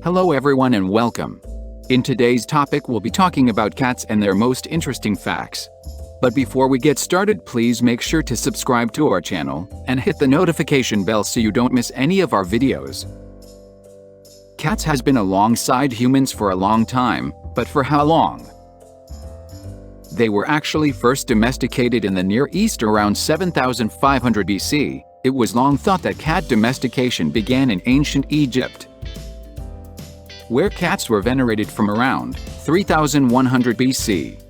Hello everyone and welcome. In today's topic we'll be talking about cats and their most interesting facts. But before we get started, please make sure to subscribe to our channel and hit the notification bell so you don't miss any of our videos. Cats has been alongside humans for a long time, but for how long? They were actually first domesticated in the Near East around 7500 BC. It was long thought that cat domestication began in ancient Egypt, where cats were venerated from around 3100 BC.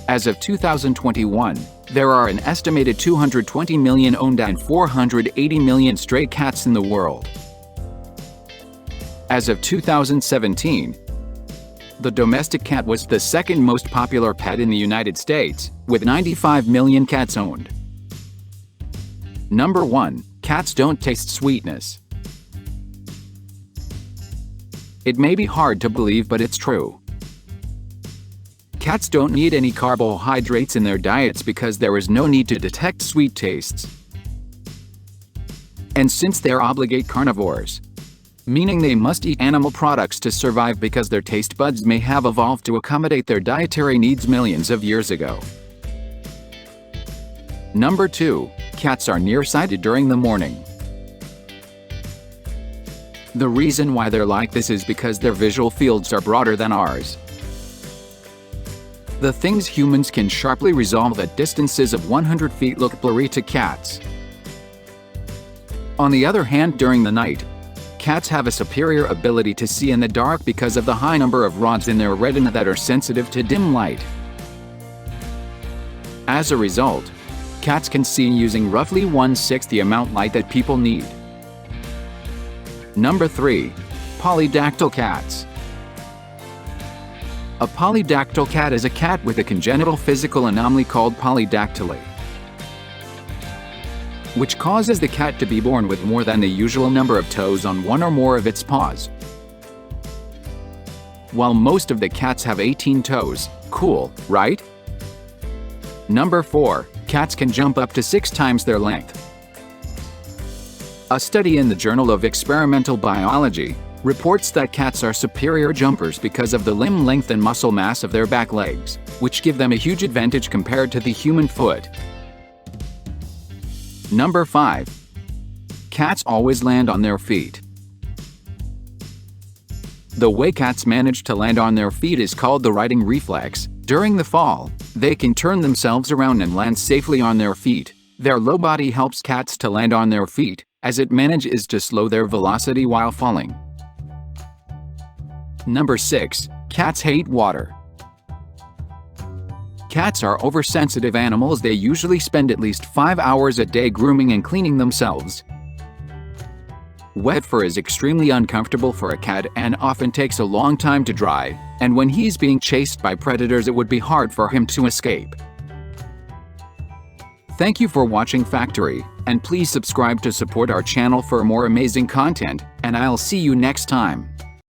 As of 2021, there are an estimated 220 million owned and 480 million stray cats in the world. As of 2017, the domestic cat was the second most popular pet in the United States, with 95 million cats owned. Number 1. Cats don't taste sweetness. It may be hard to believe, but it's true. Cats don't need any carbohydrates in their diets because there is no need to detect sweet tastes. And since they're obligate carnivores, meaning they must eat animal products to survive because their taste buds may have evolved to accommodate their dietary needs millions of years ago. Number 2. Cats are nearsighted during the morning. The reason why they're like this is because their visual fields are broader than ours. The things humans can sharply resolve at distances of 100 feet look blurry to cats. On the other hand, during the night, cats have a superior ability to see in the dark because of the high number of rods in their retina that are sensitive to dim light. As a result, cats can see using roughly 1/6 the amount light that people need. Number 3. Polydactyl cats. A polydactyl cat is a cat with a congenital physical anomaly called polydactyly, which causes the cat to be born with more than the usual number of toes on one or more of its paws. While most of the cats have 18 toes, cool, right? Number 4. Cats can jump up to 6 times their length. A study in the Journal of Experimental Biology reports that cats are superior jumpers because of the limb length and muscle mass of their back legs, which give them a huge advantage compared to the human foot. Number 5. Cats always land on their feet. The way cats manage to land on their feet is called the riding reflex. During the fall, they can turn themselves around and land safely on their feet. Their low body helps cats to land on their feet, as it manages to slow their velocity while falling. Number 6. Cats hate water. Cats are oversensitive animals. They usually spend at least 5 hours a day grooming and cleaning themselves. Wet fur is extremely uncomfortable for a cat and often takes a long time to dry, and when he's being chased by predators it would be hard for him to escape. Thank you for watching Factory, and please subscribe to support our channel for more amazing content, and I'll see you next time.